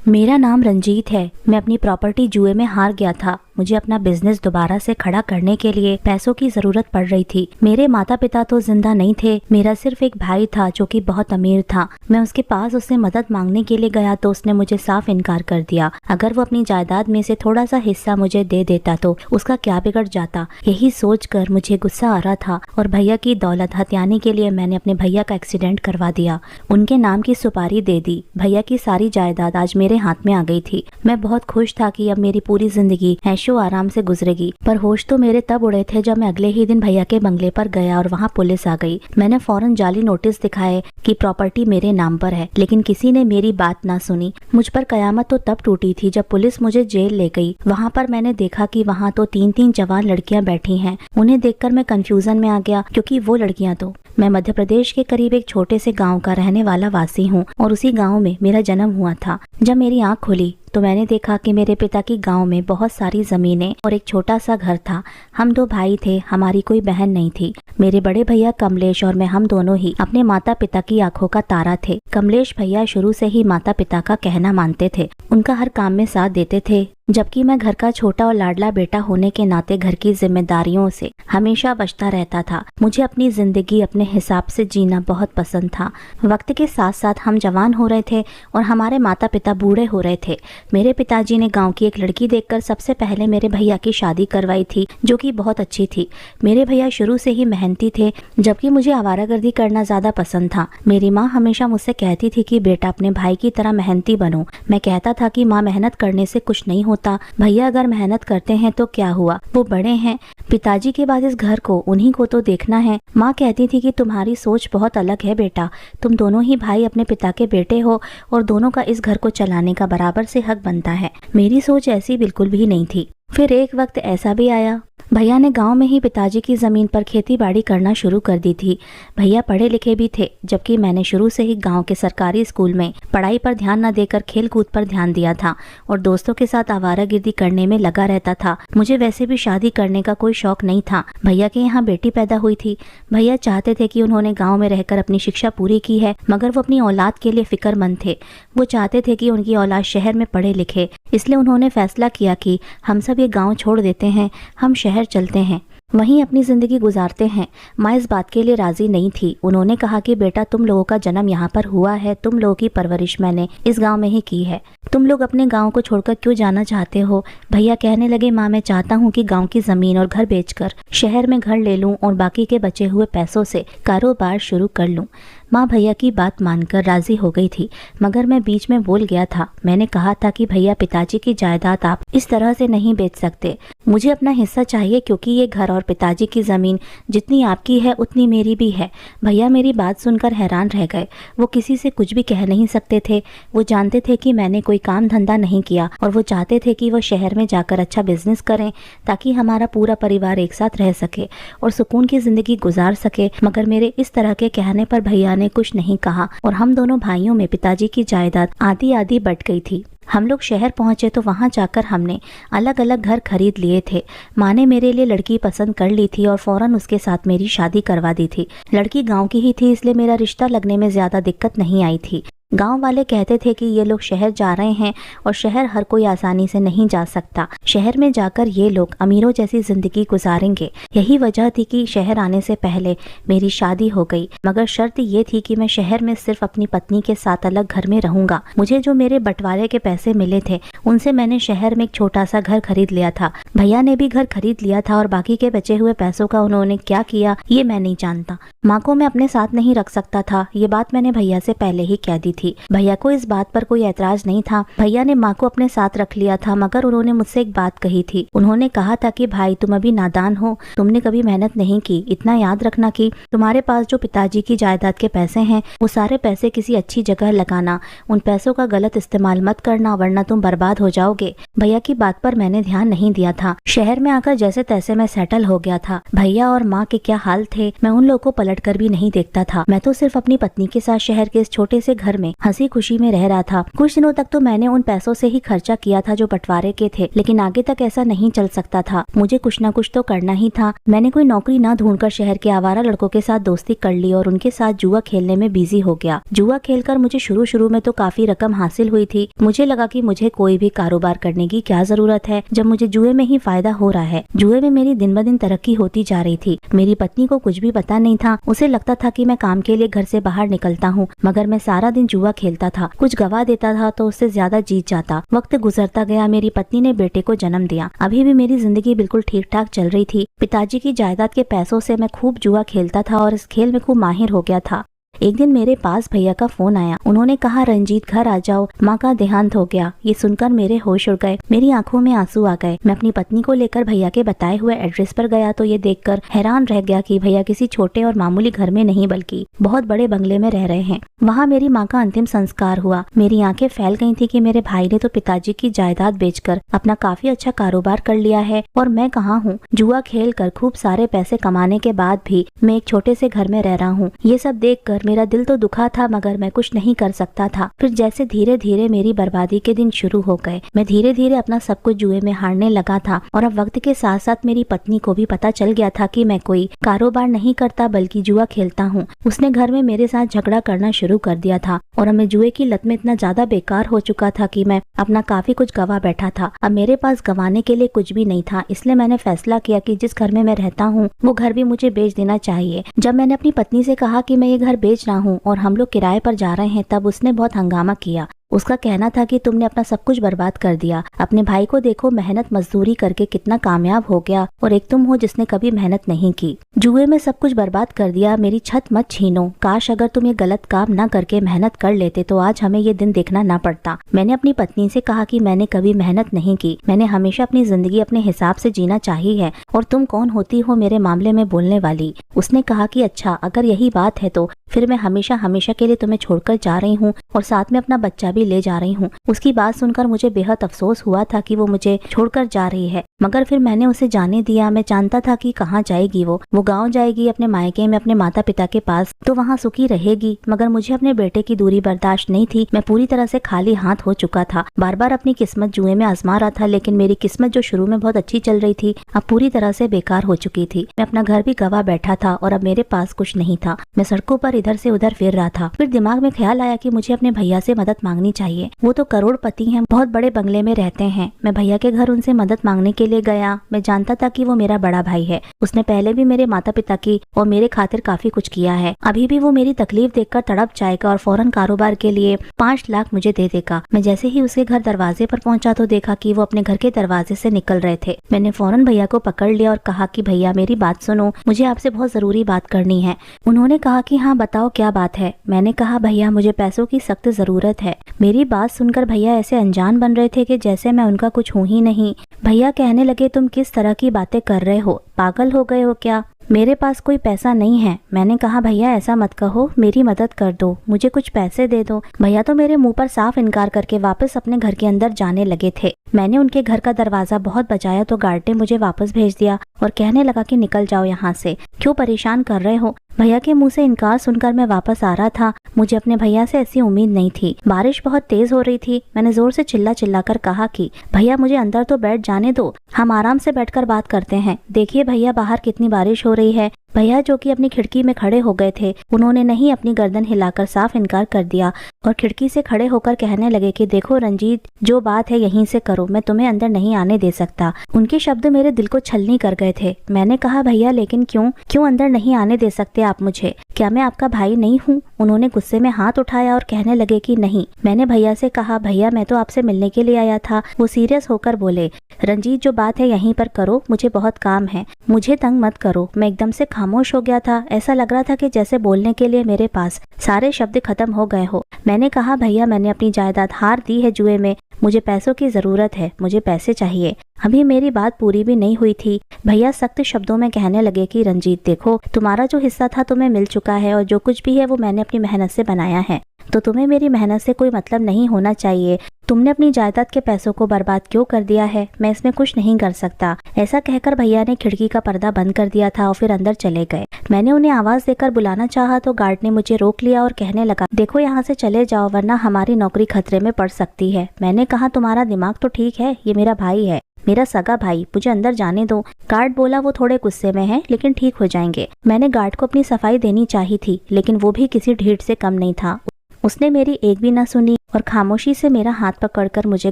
मेरा नाम रंजीत है। मैं अपनी प्रॉपर्टी जुए में हार गया था। मुझे अपना बिजनेस दोबारा से खड़ा करने के लिए पैसों की जरूरत पड़ रही थी। मेरे माता पिता तो जिंदा नहीं थे। मेरा सिर्फ एक भाई था जो कि बहुत अमीर था। मैं उसके पास उससे मदद मांगने के लिए गया तो उसने मुझे साफ इनकार कर दिया। अगर वो अपनी जायदाद में से थोड़ा सा हिस्सा मुझे दे देता तो उसका क्या बिगड़ जाता। यही सोचकर मुझे गुस्सा आ रहा था और भैया की दौलत हथियाने के लिए मैंने अपने भैया का एक्सीडेंट करवा दिया। उनके नाम की सुपारी दे दी। भैया की सारी जायदाद आज मेरे हाथ में आ गई थी। मैं बहुत खुश था कि अब मेरी पूरी जिंदगी ऐशो आराम से गुजरेगी। पर होश तो मेरे तब उड़े थे जब मैं अगले ही दिन भैया के बंगले पर गया और वहाँ पुलिस आ गई। मैंने फौरन जाली नोटिस दिखाए कि प्रॉपर्टी मेरे नाम पर है, लेकिन किसी ने मेरी बात ना सुनी। मुझ पर कयामत तो तब टूटी थी जब पुलिस मुझे जेल ले गई। वहाँ पर मैंने देखा कि वहाँ तो 3-3 जवान लड़कियां बैठी हैं। उन्हें देखकर मैं कंफ्यूजन में आ गया, क्योंकि वो लड़कियां तो मैं मध्य प्रदेश के करीब एक छोटे से गांव का रहने वाला वासी हूँ और उसी गांव में मेरा जन्म हुआ था। जब मेरी आंख खुली तो मैंने देखा कि मेरे पिता की गांव में बहुत सारी जमीनें और एक छोटा सा घर था। हम 2 भाई थे, हमारी कोई बहन नहीं थी। मेरे बड़े भैया कमलेश और मैं, हम दोनों ही अपने माता पिता की आंखों का तारा थे। कमलेश भैया शुरू से ही माता पिता का कहना मानते थे, उनका हर काम में साथ देते थे, जबकि मैं घर का छोटा और लाडला बेटा होने के नाते घर की जिम्मेदारियों से हमेशा बचता रहता था। मुझे अपनी जिंदगी अपने हिसाब से जीना बहुत पसंद था। वक्त के साथ साथ हम जवान हो रहे थे और हमारे माता पिता बूढ़े हो रहे थे। मेरे पिताजी ने गांव की एक लड़की देखकर सबसे पहले मेरे भैया की शादी करवाई थी, जो कि बहुत अच्छी थी। मेरे भैया शुरू से ही मेहनती थे, जबकि मुझे आवारागर्दी करना ज्यादा पसंद था। मेरी माँ हमेशा मुझसे कहती थी कि बेटा अपने भाई की तरह मेहनती बनो। मैं कहता था कि माँ, मेहनत करने से कुछ नहीं होता। भैया अगर मेहनत करते हैं तो क्या हुआ, वो बड़े हैं। पिताजी के बाद इस घर को उन्हीं को तो देखना है। माँ कहती थी कि तुम्हारी सोच बहुत अलग है बेटा, तुम दोनों ही भाई अपने पिता के बेटे हो और दोनों का इस घर को चलाने का बराबर से हक बनता है। मेरी सोच ऐसी बिल्कुल भी नहीं थी। फिर एक वक्त ऐसा भी आया, भैया ने गांव में ही पिताजी की जमीन पर खेती बाड़ी करना शुरू कर दी थी। भैया पढ़े लिखे भी थे, जबकि मैंने शुरू से ही गांव के सरकारी स्कूल में पढ़ाई पर ध्यान न देकर खेल कूद पर ध्यान दिया था और दोस्तों के साथ आवारागर्दी करने में लगा रहता था। मुझे वैसे भी शादी करने का कोई शौक नहीं था। भैया के यहाँ बेटी पैदा हुई थी। भैया चाहते थे कि उन्होंने गाँव में रहकर अपनी शिक्षा पूरी की है, मगर वो अपनी औलाद के लिए फिक्रमंद थे। वो चाहते थे कि उनकी औलाद शहर में पढ़े लिखे, इसलिए उन्होंने फैसला किया कि हम सब ये गाँव छोड़ देते हैं, हम शहर चलते हैं, वहीं अपनी जिंदगी गुजारते हैं। माँ इस बात के लिए राजी नहीं थी। उन्होंने कहा कि बेटा, तुम लोगों का जन्म यहाँ पर हुआ है, तुम लोगों की परवरिश मैंने इस गांव में ही की है, तुम लोग अपने गांव को छोड़कर क्यों जाना चाहते हो। भैया कहने लगे, माँ मैं चाहता हूँ कि गांव की जमीन और घर बेचकर शहर में घर ले लूँ और बाकी के बचे हुए पैसों से कारोबार शुरू कर लूँ। माँ भैया की बात मानकर राजी हो गई थी, मगर मैं बीच में बोल गया था। मैंने कहा था कि भैया, पिताजी की जायदाद आप इस तरह से नहीं बेच सकते, मुझे अपना हिस्सा चाहिए, क्योंकि ये घर और पिताजी की जमीन जितनी आपकी है उतनी मेरी भी है। भैया मेरी बात सुनकर हैरान रह गए। वो किसी से कुछ भी कह नहीं सकते थे। वो जानते थे कि मैंने कोई काम धंधा नहीं किया और वो चाहते थे कि वो शहर में जाकर अच्छा बिजनेस करें, ताकि हमारा पूरा परिवार एक साथ रह सके और सुकून की जिंदगी गुजार सके। मगर मेरे इस तरह के कहने पर भैया ने कुछ नहीं कहा और हम दोनों भाइयों में पिताजी की जायदाद आधी आधी बट गई थी। हम लोग शहर पहुंचे तो वहां जाकर हमने अलग अलग घर खरीद लिए थे। माँ ने मेरे लिए लड़की पसंद कर ली थी और फौरन उसके साथ मेरी शादी करवा दी थी। लड़की गांव की ही थी, इसलिए मेरा रिश्ता लगने में ज्यादा दिक्कत नहीं आई थी। गांव वाले कहते थे कि ये लोग शहर जा रहे हैं और शहर हर कोई आसानी से नहीं जा सकता। शहर में जाकर ये लोग अमीरों जैसी जिंदगी गुजारेंगे। यही वजह थी कि शहर आने से पहले मेरी शादी हो गई, मगर शर्त ये थी कि मैं शहर में सिर्फ अपनी पत्नी के साथ अलग घर में रहूंगा। मुझे जो मेरे बंटवारे के पैसे मिले थे उनसे मैंने शहर में एक छोटा सा घर खरीद लिया था। भैया ने भी घर खरीद लिया था और बाकी के बचे हुए पैसों का उन्होंने क्या किया ये मैं नहीं जानता। माँ को मैं अपने साथ नहीं रख सकता था, ये बात मैंने भैया से पहले ही कह दी थी। भैया को इस बात पर कोई ऐतराज नहीं था। भैया ने माँ को अपने साथ रख लिया था, मगर उन्होंने मुझसे एक बात कही थी। उन्होंने कहा था कि भाई, तुम अभी नादान हो, तुमने कभी मेहनत नहीं की। इतना याद रखना कि तुम्हारे पास जो पिताजी की जायदाद के पैसे हैं वो सारे पैसे किसी अच्छी जगह लगाना। उन पैसों का गलत इस्तेमाल मत करना, वरना तुम बर्बाद हो जाओगे। भैया की बात पर मैंने ध्यान नहीं दिया था। शहर में आकर जैसे तैसे मैं सेटल हो गया था। भैया और माँ के क्या हाल थे मैं उन लोगों को पलट बैठकर भी नहीं देखता था। मैं तो सिर्फ अपनी पत्नी के साथ शहर के इस छोटे से घर में हंसी खुशी में रह रहा था। कुछ दिनों तक तो मैंने उन पैसों से ही खर्चा किया था जो बंटवारे के थे, लेकिन आगे तक ऐसा नहीं चल सकता था। मुझे कुछ न कुछ तो करना ही था। मैंने कोई नौकरी न ढूंढकर शहर के आवारा लड़कों के साथ दोस्ती कर ली और उनके साथ जुआ खेलने में बिजी हो गया। जुआ खेलकर मुझे शुरू में तो काफी रकम हासिल हुई थी। मुझे लगा कि मुझे कोई भी कारोबार करने की क्या जरूरत है जब मुझे जुए में ही फायदा हो रहा है। जुए में मेरी दिन ब दिन तरक्की होती जा रही थी। मेरी पत्नी को कुछ भी पता नहीं था। उसे लगता था कि मैं काम के लिए घर से बाहर निकलता हूँ, मगर मैं सारा दिन जुआ खेलता था। कुछ गवा देता था तो उससे ज्यादा जीत जाता। वक्त गुजरता गया, मेरी पत्नी ने बेटे को जन्म दिया। अभी भी मेरी जिंदगी बिल्कुल ठीक ठाक चल रही थी। पिताजी की जायदाद के पैसों से मैं खूब जुआ खेलता था और इस खेल में खूब माहिर हो गया था। एक दिन मेरे पास भैया का फोन आया। उन्होंने कहा, रंजीत घर आ जाओ, माँ का देहांत हो गया। ये सुनकर मेरे होश उड़ गए, मेरी आंखों में आंसू आ गए। मैं अपनी पत्नी को लेकर भैया के बताए हुए एड्रेस पर गया तो ये देखकर हैरान रह गया कि भैया किसी छोटे और मामूली घर में नहीं बल्कि बहुत बड़े बंगले में रह रहे हैं। वहाँ मेरी माँ का अंतिम संस्कार हुआ। मेरी आंखें फैल गई थी कि मेरे भाई ने तो पिताजी की जायदाद बेचकर अपना काफी अच्छा कारोबार कर लिया है और मैं कहाँ हूँ। जुआ खेल कर खूब सारे पैसे कमाने के बाद भी मैं एक छोटे से घर में रह रहा हूँ। ये सब देख मेरा दिल तो दुखा था, मगर मैं कुछ नहीं कर सकता था। फिर जैसे धीरे धीरे मेरी बर्बादी के दिन शुरू हो गए। मैं धीरे धीरे अपना सब कुछ जुए में हारने लगा था और अब वक्त के साथ साथ मेरी पत्नी को भी पता चल गया था कि मैं कोई कारोबार नहीं करता बल्कि जुआ खेलता हूँ। उसने घर में मेरे साथ झगड़ा करना शुरू कर दिया था और अब मैं जुए की लत में इतना ज्यादा बेकार हो चुका था कि मैं अपना काफी कुछ गवा बैठा था। अब मेरे पास गंवाने के लिए कुछ भी नहीं था। इसलिए मैंने फैसला किया कि जिस घर में मैं रहता हूँ वो घर भी मुझे बेच देना चाहिए। जब मैंने अपनी पत्नी से कहा कि मैं ये घर बेच रहा हूँ और हम लोग किराए पर जा रहे हैं, तब उसने बहुत हंगामा किया। उसका कहना था कि तुमने अपना सब कुछ बर्बाद कर दिया। अपने भाई को देखो, मेहनत मजदूरी करके कितना कामयाब हो गया और एक तुम हो जिसने कभी मेहनत नहीं की। जुए में सब कुछ बर्बाद कर दिया। मेरी छत मत छीनो। काश अगर तुम ये गलत काम न करके मेहनत कर लेते तो आज हमें ये दिन देखना ना पड़ता। मैंने अपनी पत्नी से कहा कि मैंने कभी मेहनत नहीं की। मैंने हमेशा अपनी जिंदगी अपने हिसाब से जीना चाहिए है और तुम कौन होती हो मेरे मामले में बोलने वाली। उसने कहा कि अच्छा, अगर यही बात है तो फिर मैं हमेशा हमेशा के लिए तुम्हें छोड़कर जा रही हूँ और साथ में अपना बच्चा भी ले जा रही हूँ। उसकी बात सुनकर मुझे बेहद अफसोस हुआ था कि वो मुझे छोड़कर जा रही है, मगर फिर मैंने उसे जाने दिया। मैं जानता था कि कहाँ जाएगी वो गाँव जाएगी अपने मायके में, अपने माता पिता के पास, तो वहाँ सुखी रहेगी। मगर मुझे अपने बेटे की दूरी बर्दाश्त नहीं थी। मैं पूरी तरह से खाली हाथ हो चुका था। बार बार अपनी किस्मत जुए में आजमा रहा था, लेकिन मेरी किस्मत जो शुरू में बहुत अच्छी चल रही थी अब पूरी तरह से बेकार हो चुकी थी। मैं अपना घर भी गवा बैठा था और अब मेरे पास कुछ नहीं था। मैं सड़कों पर इधर से उधर फिर रहा था। फिर दिमाग में ख्याल आया कि मुझे अपने भैया से मदद मांगनी चाहिए। वो तो करोड़पति हैं, बहुत बड़े बंगले में रहते हैं। मैं भैया के घर उनसे मदद मांगने के लिए गया। मैं जानता था कि वो मेरा बड़ा भाई है। उसने पहले भी मेरे माता पिता की और मेरे खातिर काफी कुछ किया है। अभी भी वो मेरी तकलीफ देखकर तड़प जाएगा और फौरन कारोबार के लिए 5 लाख मुझे दे देगा। मैं जैसे ही उसके घर दरवाजे पर पहुंचा तो देखा कि वो अपने घर के दरवाजे से निकल रहे थे। मैंने फौरन भैया को पकड़ लिया और कहा कि भैया मेरी बात सुनो, मुझे आपसे बहुत जरूरी बात करनी है। उन्होंने कहा कि हाँ बताओ क्या बात है। मैंने कहा भैया मुझे पैसों की सख्त जरूरत है। मेरी बात सुनकर भैया ऐसे अनजान बन रहे थे कि जैसे मैं उनका कुछ हूँ ही नहीं। भैया कहने लगे, तुम किस तरह की बातें कर रहे हो, पागल हो गए हो क्या? मेरे पास कोई पैसा नहीं है। मैंने कहा भैया ऐसा मत कहो, मेरी मदद कर दो, मुझे कुछ पैसे दे दो। भैया तो मेरे मुंह पर साफ इनकार करके वापस अपने घर के अंदर जाने लगे थे। मैंने उनके घर का दरवाजा बहुत बजाया तो गार्ड ने मुझे वापस भेज दिया और कहने लगा कि निकल जाओ यहाँ से, क्यों परेशान कर रहे हो। भैया के मुंह से इनकार सुनकर मैं वापस आ रहा था। मुझे अपने भैया से ऐसी उम्मीद नहीं थी। बारिश बहुत तेज हो रही थी। मैंने जोर से चिल्ला कर कहा कि भैया मुझे अंदर तो बैठ जाने दो, हम आराम से बैठकर बात करते हैं। देखिए भैया बाहर कितनी बारिश हो रही है। भैया जो कि अपनी खिड़की में खड़े हो गए थे, उन्होंने नहीं अपनी गर्दन हिलाकर साफ इनकार कर दिया और खिड़की से खड़े होकर कहने लगे कि देखो रंजीत, जो बात है यहीं से करो, मैं तुम्हें अंदर नहीं आने दे सकता। उनके शब्द मेरे दिल को छलनी कर गए थे। मैंने कहा भैया लेकिन क्यों अंदर नहीं आने दे सकते आप मुझे? क्या मैं आपका भाई नहीं हूँ? उन्होंने गुस्से में हाथ उठाया और कहने लगे कि नहीं। मैंने भैया से कहा भैया मैं तो आपसे मिलने के लिए आया था। वो सीरियस होकर बोले, रंजीत जो बात है यहीं पर करो, मुझे बहुत काम है, मुझे तंग मत करो। मैं एकदम से खामोश हो गया था। ऐसा लग रहा था कि जैसे बोलने के लिए मेरे पास सारे शब्द खत्म हो गए हो। मैंने कहा भैया मैंने अपनी जायदाद हार दी है जुए में, मुझे पैसों की जरूरत है, मुझे पैसे चाहिए। अभी मेरी बात पूरी भी नहीं हुई थी। भैया सख्त शब्दों में कहने लगे कि रंजीत देखो, तुम्हारा जो हिस्सा था तुम्हें मिल चुका है और जो कुछ भी है वो मैंने अपनी मेहनत से बनाया है। तो तुम्हें मेरी मेहनत से कोई मतलब नहीं होना चाहिए। तुमने अपनी जायदाद के पैसों को बर्बाद क्यों कर दिया है? मैं इसमें कुछ नहीं कर सकता। ऐसा कहकर भैया ने खिड़की का पर्दा बंद कर दिया था और फिर अंदर चले गए। मैंने उन्हें आवाज देकर बुलाना चाहा तो गार्ड ने मुझे रोक लिया और कहने लगा, देखो यहाँ से चले जाओ वरना हमारी नौकरी खतरे में पड़ सकती है। मैंने कहा, तुम्हारा दिमाग तो ठीक है, ये मेरा भाई है, मेरा सगा भाई, मुझे अंदर जाने दो। गार्ड बोला, वो थोड़े गुस्से में है लेकिन ठीक हो जाएंगे। मैंने गार्ड को अपनी सफाई देनी चाहिए थी लेकिन वो भी किसी ढीठ से कम नहीं था। उसने मेरी एक भी न सुनी और खामोशी से मेरा हाथ पकड़कर मुझे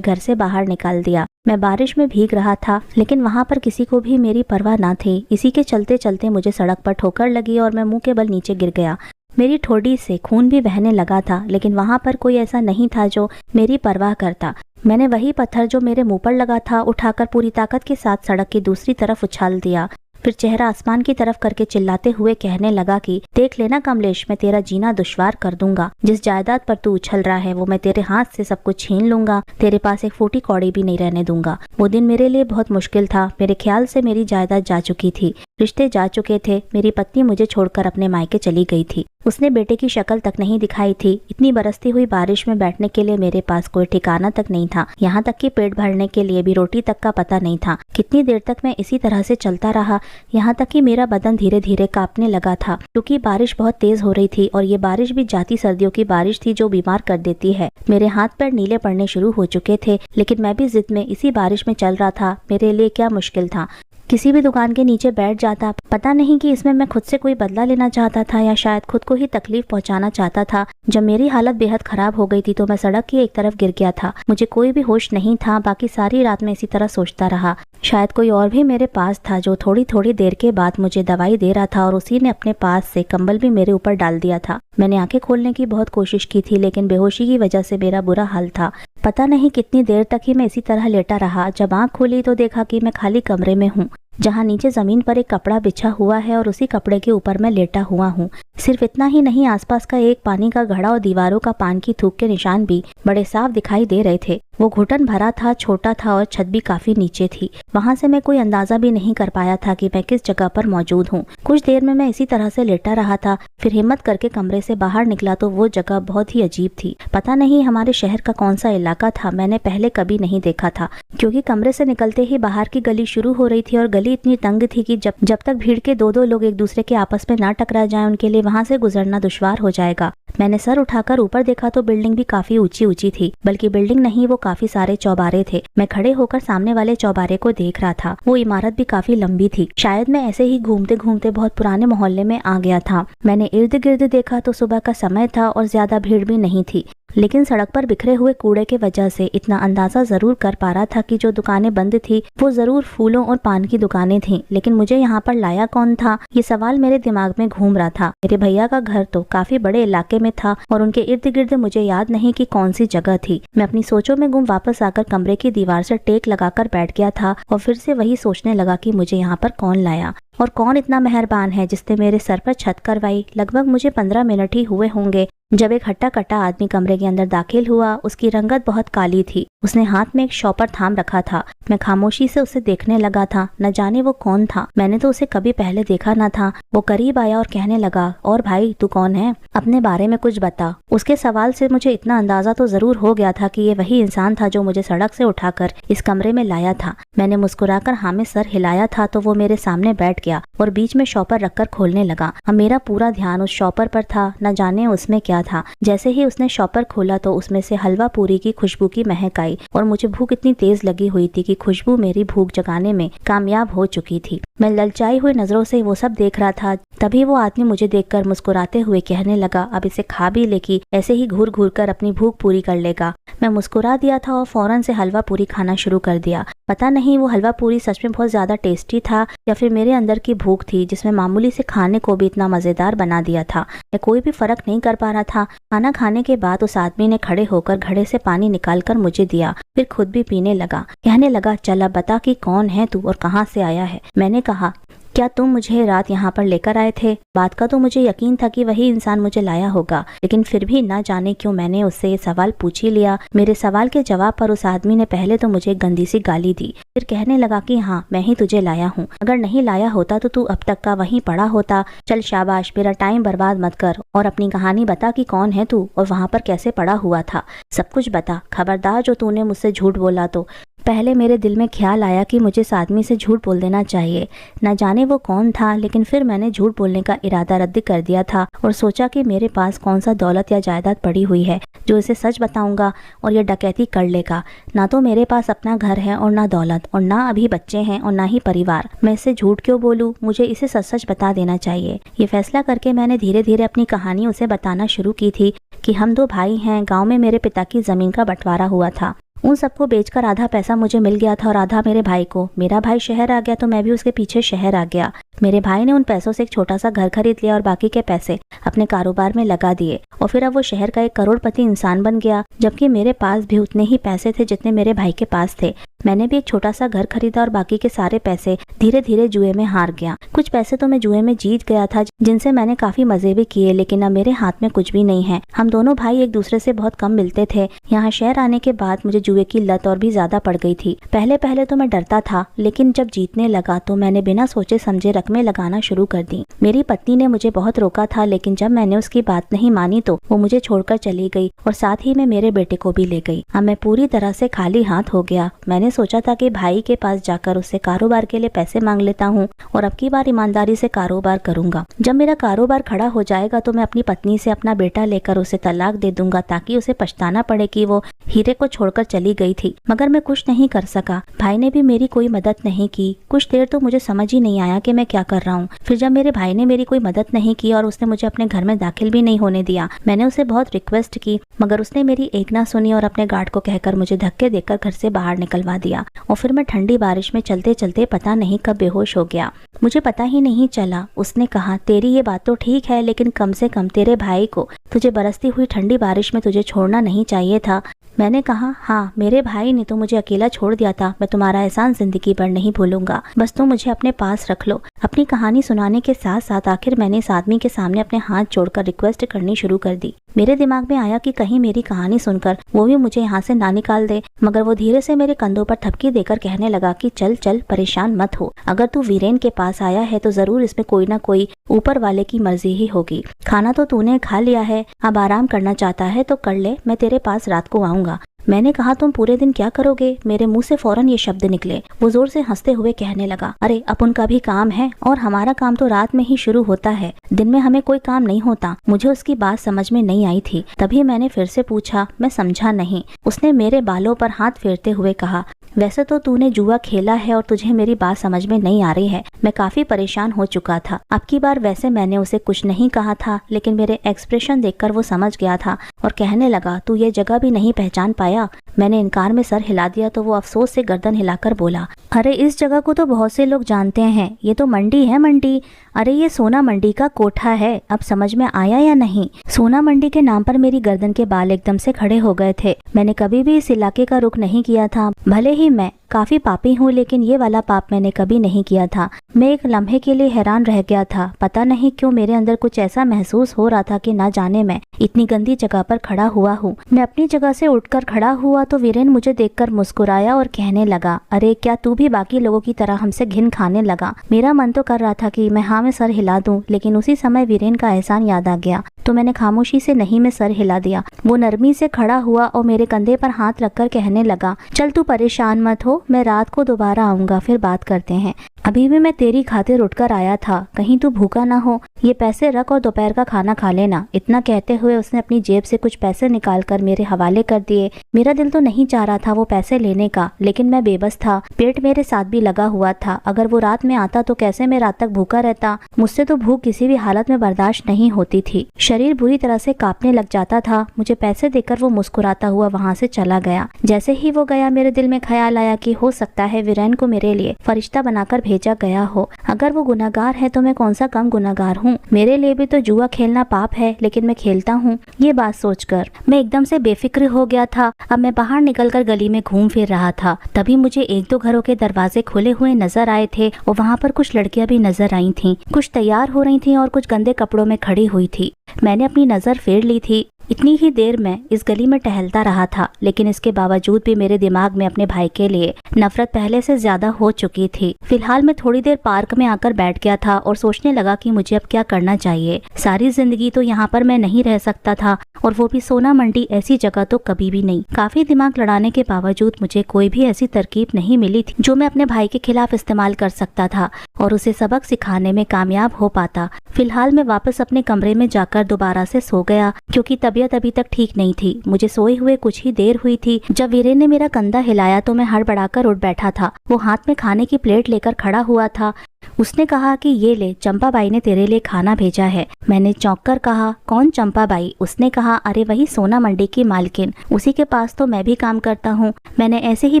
घर से बाहर निकाल दिया। मैं बारिश में भीग रहा था लेकिन वहां पर किसी को भी मेरी परवाह न थी। इसी के चलते चलते मुझे सड़क पर ठोकर लगी और मैं मुंह के बल नीचे गिर गया। मेरी ठोड़ी से खून भी बहने लगा था लेकिन वहां पर कोई ऐसा नहीं था जो मेरी परवाह करता। मैंने वही पत्थर जो मेरे मुंह पर लगा था उठाकर पूरी ताकत के साथ सड़क की दूसरी तरफ उछाल दिया। फिर चेहरा आसमान की तरफ करके चिल्लाते हुए कहने लगा कि देख लेना कमलेश, मैं तेरा जीना दुश्वार कर दूंगा। जिस जायदाद पर तू उछल रहा है वो मैं तेरे हाथ से सब कुछ छीन लूंगा। तेरे पास एक फूटी कौड़ी भी नहीं रहने दूंगा। वो दिन मेरे लिए बहुत मुश्किल था। मेरे ख्याल से मेरी जायदाद जा चुकी थी, रिश्ते जा चुके थे। मेरी पत्नी मुझे छोड़कर अपने मायके चली गई थी। उसने बेटे की शक्ल तक नहीं दिखाई थी। इतनी बरसती हुई बारिश में बैठने के लिए मेरे पास कोई ठिकाना तक नहीं था। यहाँ तक कि पेट भरने के लिए भी रोटी तक का पता नहीं था। कितनी देर तक मैं इसी तरह से चलता रहा, यहाँ तक कि मेरा बदन धीरे धीरे कांपने लगा था क्योंकि बारिश बहुत तेज हो रही थी और ये बारिश भी जाती सर्दियों की बारिश थी जो बीमार कर देती है। मेरे हाथ पैर नीले पड़ने शुरू हो चुके थे लेकिन मैं भी जिद में इसी बारिश में चल रहा था। मेरे लिए क्या मुश्किल था, किसी भी दुकान के नीचे बैठ जाता। पता नहीं कि इसमें मैं खुद से कोई बदला लेना चाहता था या शायद खुद को ही तकलीफ पहुंचाना चाहता था। जब मेरी हालत बेहद खराब हो गई थी तो मैं सड़क की एक तरफ गिर गया था। मुझे कोई भी होश नहीं था। बाकी सारी रात में इसी तरह सोचता रहा। शायद कोई और भी मेरे पास था जो थोड़ी थोड़ी देर के बाद मुझे दवाई दे रहा था और उसी ने अपने पास से कंबल भी मेरे ऊपर डाल दिया था। मैंने आंखें खोलने की बहुत कोशिश की थी लेकिन बेहोशी की वजह से मेरा बुरा हाल था। पता नहीं कितनी देर तक ही मैं इसी तरह लेटा रहा। जब आंख खोली तो देखा कि मैं खाली कमरे में हूँ जहाँ नीचे जमीन पर एक कपड़ा बिछा हुआ है और उसी कपड़े के ऊपर मैं लेटा हुआ हूँ। सिर्फ इतना ही नहीं, आसपास का एक पानी का घड़ा और दीवारों का पान की थूक के निशान भी बड़े साफ दिखाई दे रहे थे। वो घुटन भरा था, छोटा था और छत भी काफी नीचे थी। वहां से मैं कोई अंदाजा भी नहीं कर पाया था कि मैं किस जगह पर मौजूद हूँ। कुछ देर में मैं इसी तरह से लेटा रहा था। फिर हिम्मत करके कमरे से बाहर निकला तो वो जगह बहुत ही अजीब थी। पता नहीं हमारे शहर का कौन सा इलाका था, मैंने पहले कभी नहीं देखा था क्योंकि कमरे से निकलते ही बाहर की गली शुरू हो रही थी और गली इतनी तंग थी कि जब तक भीड़ के दो लोग एक दूसरे के आपस में ना टकरा जाएं उनके लिए वहां से गुजरना दुश्वार हो जाएगा। मैंने सर उठाकर ऊपर देखा तो बिल्डिंग भी काफी ऊंची ऊंची थी, बल्कि बिल्डिंग नहीं वो काफी सारे चौबारे थे। मैं खड़े होकर सामने वाले चौबारे को देख रहा था। वो इमारत भी काफी लंबी थी। शायद मैं ऐसे ही घूमते घूमते बहुत पुराने मोहल्ले में आ गया था। मैंने इर्द गिर्द देखा तो सुबह का समय था और ज्यादा भीड़ भी नहीं थी, लेकिन सड़क पर बिखरे हुए कूड़े के वजह से इतना अंदाजा जरूर कर पा रहा था कि जो दुकानें बंद थी वो जरूर फूलों और पान की दुकानें थीं। लेकिन मुझे यहाँ पर लाया कौन था, ये सवाल मेरे दिमाग में घूम रहा था। मेरे भैया का घर तो काफी बड़े इलाके में था और उनके इर्द गिर्द मुझे याद नहीं कि कौन सी जगह थी। मैं अपनी सोचों में गुम वापस आकर कमरे की दीवार से टेक लगाकर बैठ गया था और फिर से वही सोचने लगा कि मुझे यहाँ पर कौन लाया और कौन इतना मेहरबान है जिसने मेरे सर पर छत करवाई। लगभग मुझे 15 मिनट ही हुए होंगे जब एक हट्टा कट्टा आदमी कमरे के अंदर दाखिल हुआ। उसकी रंगत बहुत काली थी। उसने हाथ में एक शॉपर थाम रखा था। मैं खामोशी से उसे देखने लगा था। न जाने वो कौन था, मैंने तो उसे कभी पहले देखा न था। वो करीब आया और कहने लगा, और भाई तू कौन है, अपने बारे में कुछ बता। उसके सवाल से मुझे इतना अंदाजा तो जरूर हो गया था कि ये वही इंसान था जो मुझे सड़क से उठाकर इस कमरे में लाया था। मैंने मुस्कुराकर हाँ में सर हिलाया था तो वो मेरे सामने बैठ गया और बीच में शॉपर रखकर खोलने लगा। अब मेरा पूरा ध्यान उस शॉपर पर था। न जाने उसमें क्या था। जैसे ही उसने शॉपर खोला तो उसमें से हलवा पूरी की खुशबू की महक आई और मुझे भूख इतनी तेज लगी हुई थी कि खुशबू मेरी भूख जगाने में कामयाब हो चुकी थी। मैं ललचाई हुई नजरों से वो सब देख रहा था। तभी वो आदमी मुझे देखकर मुस्कुराते हुए कहने लगा, अब इसे खा भी ले कि ऐसे ही घूर घूर कर अपनी भूख पूरी कर लेगा। मैं मुस्कुरा दिया था और फौरन से हलवा पूरी खाना शुरू कर दिया। पता नहीं वो हलवा पूरी सच में बहुत ज्यादा टेस्टी था या फिर मेरे अंदर की भूख थी जिसमें मामूली से खाने को भी इतना मजेदार बना दिया था। मैं कोई भी फर्क नहीं कर पा रहा था। खाना खाने के बाद उस आदमी ने खड़े होकर घड़े से पानी निकालकर मुझे दिया, फिर खुद भी पीने लगा। कहने लगा, चल अब बता कि कौन है तू और कहाँ से आया है। मैंने कहा, क्या तुम मुझे रात यहाँ पर लेकर आए थे? बात का तो मुझे यकीन था कि वही इंसान मुझे लाया होगा, लेकिन फिर भी ना जाने क्यों मैंने उससे ये सवाल पूछ ही लिया। मेरे सवाल के जवाब पर उस आदमी ने पहले तो मुझे गंदी सी गाली दी, फिर कहने लगा कि हाँ मैं ही तुझे लाया हूँ, अगर नहीं लाया होता तो तू अब तक का वहीं पड़ा होता। चल शाबाश, मेरा टाइम बर्बाद मत कर और अपनी कहानी बता कि कौन है तू और वहाँ पर कैसे पड़ा हुआ था। सब कुछ बता, खबरदार जो तूने मुझसे झूठ बोला तो। पहले मेरे दिल में ख्याल आया कि मुझे इस आदमी से झूठ बोल देना चाहिए, न जाने वो कौन था, लेकिन फिर मैंने झूठ बोलने का इरादा रद्द कर दिया था और सोचा कि मेरे पास कौन सा दौलत या जायदाद पड़ी हुई है जो इसे सच बताऊंगा और यह डकैती कर लेगा। ना तो मेरे पास अपना घर है और ना दौलत और ना अभी बच्चे हैं और ना ही परिवार। मैं इसे झूठ क्यों बोलूं, मुझे इसे सच सच बता देना चाहिए। ये फैसला करके मैंने धीरे धीरे अपनी कहानी उसे बताना शुरू की थी कि हम 2 भाई हैं, गाँव में मेरे पिता की जमीन का बंटवारा हुआ था। उन सबको बेचकर आधा पैसा मुझे मिल गया था और आधा मेरे भाई को। मेरा भाई शहर आ गया तो मैं भी उसके पीछे शहर आ गया। मेरे भाई ने उन पैसों से एक छोटा सा घर खरीद लिया और बाकी के पैसे अपने कारोबार में लगा दिए और फिर अब वो शहर का एक करोड़पति इंसान बन गया, जबकि मेरे पास भी उतने ही पैसे थे जितने मेरे भाई के पास थे। मैंने भी एक छोटा सा घर खरीदा और बाकी के सारे पैसे धीरे धीरे जुए में हार गया। कुछ पैसे तो मैं जुए में जीत गया था जिनसे मैंने काफी मजे भी किए, लेकिन अब मेरे हाथ में कुछ भी नहीं है। हम दोनों भाई एक दूसरे से बहुत कम मिलते थे। यहाँ शहर आने के बाद मुझे जुए की लत और भी ज्यादा पड़ गई थी। पहले पहले तो मैं डरता था, लेकिन जब जीतने लगा तो मैंने बिना सोचे समझे रकमें लगाना शुरू कर दी। मेरी पत्नी ने मुझे बहुत रोका था, लेकिन जब मैंने उसकी बात नहीं मानी तो वो मुझे छोड़कर चली गई और साथ ही में मेरे बेटे को भी ले गई। अब मैं पूरी तरह से खाली हाथ हो गया। मैंने सोचा था कि भाई के पास जाकर उससे कारोबार के लिए पैसे मांग लेता हूँ और अब की बार ईमानदारी से कारोबार करूंगा। जब मेरा कारोबार खड़ा हो जाएगा तो मैं अपनी पत्नी से अपना बेटा लेकर उसे तलाक दे दूंगा, ताकि उसे पछताना पड़े कि वो हीरे को छोड़कर चली गई थी। मगर मैं कुछ नहीं कर सका। भाई ने भी मेरी कोई मदद नहीं की। कुछ देर तो मुझे समझ ही नहीं आया कि मैं क्या कर रहा हूँ। फिर जब मेरे भाई ने मेरी कोई मदद नहीं की और उसने मुझे अपने घर में दाखिल भी नहीं होने दिया, मैंने उसे बहुत रिक्वेस्ट की, मगर उसने मेरी एक ना सुनी और अपने गार्ड को कहकर मुझे धक्के देकर घर से बाहर निकलवा दिया। और फिर मैं ठंडी बारिश में चलते चलते पता नहीं कब बेहोश हो गया। मुझे पता ही नहीं चला। उसने कहा, तेरी ये बात तो ठीक है, लेकिन कम से कम तेरे भाई को तुझे बरसती हुई ठंडी बारिश में तुझे छोड़ना नहीं चाहिए था। मैंने कहा, हाँ मेरे भाई ने तो मुझे अकेला छोड़ दिया था। मैं तुम्हारा एहसान जिंदगी भर नहीं भूलूंगा। बस तुम मुझे अपने पास रख लो। अपनी कहानी सुनाने के साथ साथ आखिर मैंने इस आदमी के सामने अपने हाथ जोड़कर रिक्वेस्ट करनी शुरू कर दी। मेरे दिमाग में आया कि कहीं मेरी कहानी सुनकर वो भी मुझे यहाँ से ना निकाल दे, मगर वो धीरे से मेरे कंधों पर थपकी देकर कहने लगा कि चल चल, परेशान मत हो। अगर तू वीरेन के पास आया है तो जरूर इसमें कोई ना कोई ऊपर वाले की मर्जी ही होगी। खाना तो तूने खा लिया है, अब आराम करना चाहता है तो कर ले, मैं तेरे पास रात को आऊंगा। मैंने कहा, तुम पूरे दिन क्या करोगे? मेरे मुंह से फौरन ये शब्द निकले। वो जोर से हंसते हुए कहने लगा, अरे अपन का भी काम है और हमारा काम तो रात में ही शुरू होता है, दिन में हमें कोई काम नहीं होता। मुझे उसकी बात समझ में नहीं आई थी। तभी मैंने फिर से पूछा। मैं समझा नहीं। उसने मेरे बालों पर हाथ फेरते हुए कहा, वैसे तो तूने जुआ खेला है और तुझे मेरी बात समझ में नहीं आ रही है। मैं काफी परेशान हो चुका था। अब की बार वैसे मैंने उसे कुछ नहीं कहा था, लेकिन मेरे एक्सप्रेशन देखकर वो समझ गया था और कहने लगा, तू ये जगह भी नहीं पहचान पाया? मैंने इनकार में सर हिला दिया तो वो अफसोस से गर्दन हिलाकर बोला, अरे इस जगह को तो बहुत से लोग जानते हैं, ये तो मंडी है, मंडी। अरे ये सोना मंडी का कोठा है। अब समझ में आया या नहीं? सोना मंडी के नाम पर मेरी गर्दन के बाल एकदम से खड़े हो गए थे। मैंने कभी भी इस इलाके का रुख नहीं किया था। भले ही मैं काफी पापी हूँ, लेकिन ये वाला पाप मैंने कभी नहीं किया था। मैं एक लम्हे के लिए हैरान रह गया था। पता नहीं क्यों मेरे अंदर कुछ ऐसा महसूस हो रहा था कि ना जाने मैं इतनी गंदी जगह पर खड़ा हुआ हूँ। मैं अपनी जगह से उठकर खड़ा हुआ तो वीरेन मुझे देखकर मुस्कुराया और कहने लगा, अरे क्या तू भी बाकी लोगों की तरह हमसे घिन खाने लगा? मेरा मन तो कर रहा था कि मैं हाँ में सर हिला दूं, लेकिन उसी समय वीरेन का एहसान याद आ गया तो मैंने खामोशी से नहीं में सर हिला दिया। वो नरमी से खड़ा हुआ और मेरे कंधे पर हाथ रखकर कहने लगा, चल तू परेशान मत हो, मैं रात को दोबारा आऊंगा, फिर बात करते हैं। अभी भी मैं तेरी खातिर उठकर आया था, कहीं तू भूखा ना हो। ये पैसे रख और दोपहर का खाना खा लेना। इतना कहते हुए उसने अपनी जेब से कुछ पैसे निकालकर मेरे हवाले कर दिए। मेरा दिल तो नहीं चाह रहा था वो पैसे लेने का, लेकिन मैं बेबस था। पेट मेरे साथ भी लगा हुआ था। अगर वो रात में आता तो कैसे मैं रात तक भूखा रहता? मुझसे तो भूख किसी भी हालत में बर्दाश्त नहीं होती थी। शरीर बुरी तरह से कांपने लग जाता था। मुझे पैसे देकर वो मुस्कुराता हुआ वहाँ से चला गया। जैसे ही वो गया मेरे दिल में ख्याल आया कि हो सकता है वीरेन को मेरे लिए फरिश्ता बनाकर भेजा गया हो। अगर वो गुनाहगार है तो मैं कौन सा कम गुनाहगार हूँ। मेरे लिए भी तो जुआ खेलना पाप है, लेकिन मैं खेलता हूँ। ये बात सोचकर मैं एकदम से बेफिक्र हो गया था। अब मैं बाहर निकलकर गली में घूम फिर रहा था। तभी मुझे एक दो घरों के दरवाजे खुले हुए नजर आए थे और वहाँ पर कुछ लड़कियां भी नजर आई थीं। कुछ तैयार हो रही थीं और कुछ गंदे कपड़ों में खड़ी हुई थी। मैंने अपनी नजर फेर ली थी। इतनी ही देर में इस गली में टहलता रहा था, लेकिन इसके बावजूद भी मेरे दिमाग में अपने भाई के लिए नफरत पहले से ज्यादा हो चुकी थी। फिलहाल मैं थोड़ी देर पार्क में आकर बैठ गया था और सोचने लगा कि मुझे अब क्या करना चाहिए। सारी जिंदगी तो यहाँ पर मैं नहीं रह सकता था, और वो भी सोना मंडी ऐसी जगह तो कभी भी नहीं। काफी दिमाग लड़ाने के बावजूद मुझे कोई भी ऐसी तरकीब नहीं मिली थी जो मैं अपने भाई के खिलाफ इस्तेमाल कर सकता था और उसे सबक सिखाने में कामयाब हो पाता। फिलहाल मैं वापस अपने कमरे में जाकर दोबारा से सो गया, क्योंकि तबीयत अभी तक ठीक नहीं थी। मुझे सोए हुए कुछ ही देर हुई थी जब वीरेन ने मेरा कंधा हिलाया तो मैं हड़बड़ाकर उठ बैठा था। वो हाथ में खाने की प्लेट लेकर खड़ा हुआ था। उसने कहा कि ये ले, चंपा बाई ने तेरे लिए खाना भेजा है। मैंने चौंक कर कहा, कौन चंपा बाई? उसने कहा, अरे वही सोना मंडी की मालकिन, उसी के पास तो मैं भी काम करता हूँ। मैंने ऐसे ही